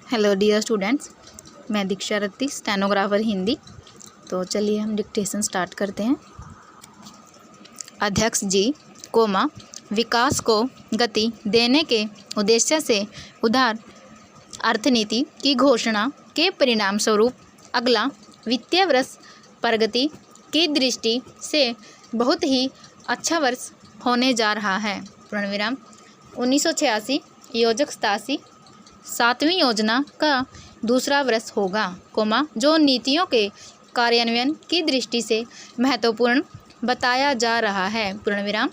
Hello dear students, मैं दीक्षा रत्ती, stenographer Hindi. तो चलिए हम डिक्टेशन स्टार्ट करते हैं। अध्यक्ष जी, विकास को गति देने के उद्देश्य से उदार अर्थनीति की घोषणा के परिणाम स्वरूप अगला वित्तीय वर्ष प्रगति की दृष्टि से बहुत ही अच्छा वर्ष होने जा रहा है। पूर्णविराम 1986 योजक 87 7वीं योजना का दूसरा वर्ष होगा, जो नीतियों के कार्यान्वयन की दृष्टि से महत्वपूर्ण बताया जा रहा है। पूर्णविराम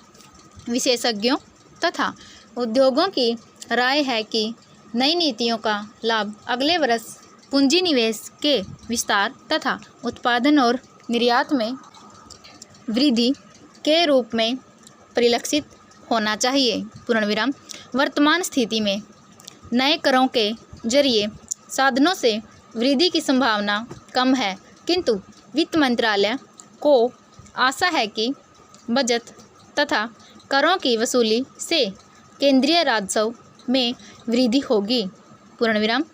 विशेषज्ञों तथा उद्योगों की राय है कि नई नीतियों का लाभ अगले वर्ष पूंजी निवेश के विस्तार तथा उत्पादन और निर्यात में वृद्धि के रूप में परिलक्षित होना चाहिए। पूर्णविराम वर्तमान स्थिति में नए करों के जरिए साधनों से वृद्धि की संभावना कम है, किंतु वित्त मंत्रालय को आशा है कि बचत तथा करों की वसूली से केंद्रीय राजस्व में वृद्धि होगी। पूर्णविराम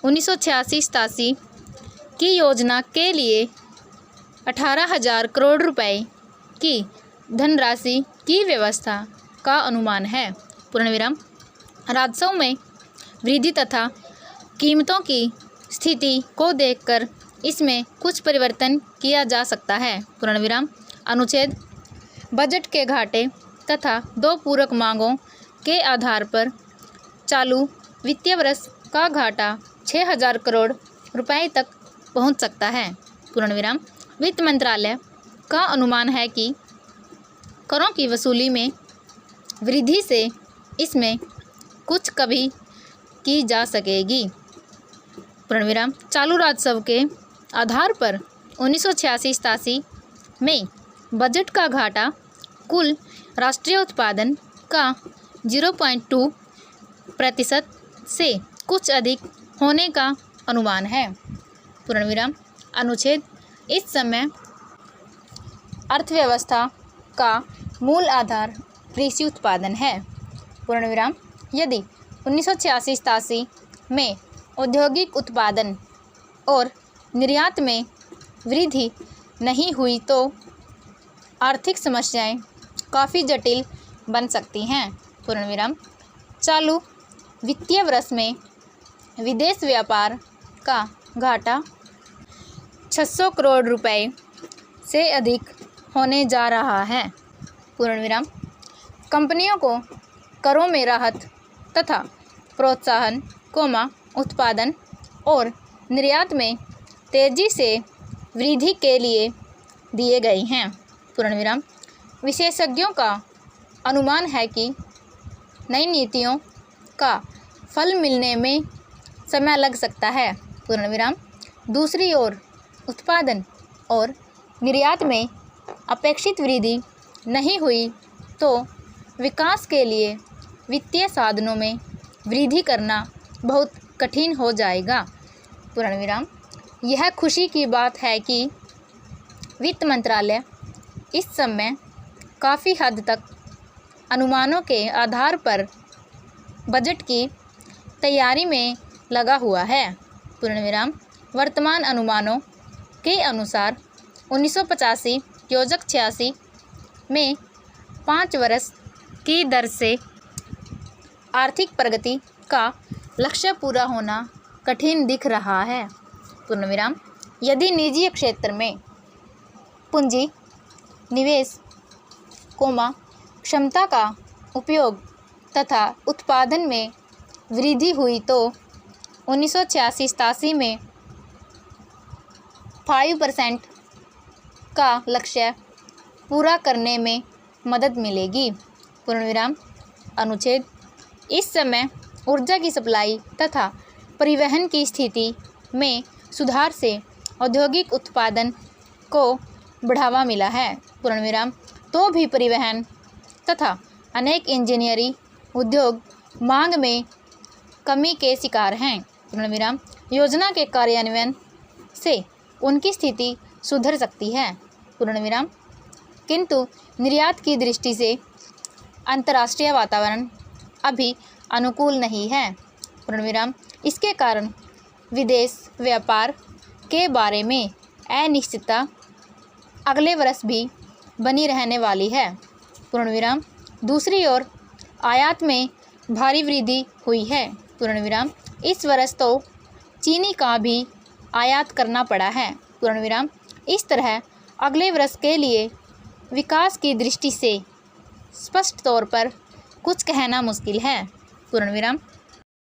1986-87 की योजना के लिए 18,000 करोड़ रुपए की धनराशि की व्यवस्था का अनुमान है। पूर्णविराम राजस्व में वृद्धि तथा कीमतों की स्थिति को देखकर इसमें कुछ परिवर्तन किया जा सकता है। पूर्णविराम अनुच्छेद बजट के घाटे तथा दो पूरक मांगों के आधार पर चालू वित्तीय वर्ष का घाटा 6,000 करोड़ रुपए तक पहुंच सकता है। पूर्णविराम वित्त मंत्रालय का अनुमान है कि करों की वसूली में वृद्धि से इसमें कुछ कभी की जा सकेगी। पूर्णविराम चालू राजस्व के आधार पर 1986-87 में बजट का घाटा कुल राष्ट्रीय उत्पादन का 0.2% से कुछ अधिक होने का अनुमान है। पूर्णविराम अनुच्छेद इस समय अर्थव्यवस्था का मूल आधार कृषि उत्पादन है। पूर्णविराम यदि 1986-87 में औद्योगिक उत्पादन और निर्यात में वृद्धि नहीं हुई तो आर्थिक समस्याएं काफ़ी जटिल बन सकती हैं। पूर्णविराम चालू वित्तीय वर्ष में विदेश व्यापार का घाटा 600 करोड़ रुपए से अधिक होने जा रहा है। पूर्णविराम कंपनियों को करों में राहत तथा प्रोत्साहन, उत्पादन और निर्यात में तेजी से वृद्धि के लिए दिए गए हैं। पूर्णविराम विशेषज्ञों का अनुमान है कि नई नीतियों का फल मिलने में समय लग सकता है। पूर्णविराम दूसरी ओर उत्पादन और निर्यात में अपेक्षित वृद्धि नहीं हुई तो विकास के लिए वित्तीय साधनों में वृद्धि करना बहुत कठिन हो जाएगा। पूर्णविराम यह खुशी की बात है कि वित्त मंत्रालय इस समय काफ़ी हद तक अनुमानों के आधार पर बजट की तैयारी में लगा हुआ है। पूर्णविराम वर्तमान अनुमानों के अनुसार 1985 योजक 86 में 5 वर्ष की दर से आर्थिक प्रगति का लक्ष्य पूरा होना कठिन दिख रहा है। पूर्णविराम यदि निजी क्षेत्र में पूंजी निवेश, क्षमता का उपयोग तथा उत्पादन में वृद्धि हुई तो 1986-87 में 5% का लक्ष्य पूरा करने में मदद मिलेगी। पूर्णविराम अनुच्छेद इस समय ऊर्जा की सप्लाई तथा परिवहन की स्थिति में सुधार से औद्योगिक उत्पादन को बढ़ावा मिला है। पूर्णविराम तो भी परिवहन तथा अनेक इंजीनियरिंग उद्योग मांग में कमी के शिकार हैं। पूर्णविराम योजना के कार्यान्वयन से उनकी स्थिति सुधर सकती है। पूर्णविराम किंतु निर्यात की दृष्टि से अंतर्राष्ट्रीय वातावरण अभी अनुकूल नहीं है। पूर्णविराम। इसके कारण विदेश व्यापार के बारे में अनिश्चितता अगले वर्ष भी बनी रहने वाली है। पूर्णविराम। दूसरी ओर आयात में भारी वृद्धि हुई है। पूर्णविराम। इस वर्ष तो चीनी का भी आयात करना पड़ा है। पूर्णविराम। इस तरह अगले वर्ष के लिए विकास की दृष्टि से स्पष्ट तौर पर कुछ कहना मुश्किल है। पूर्णविराम।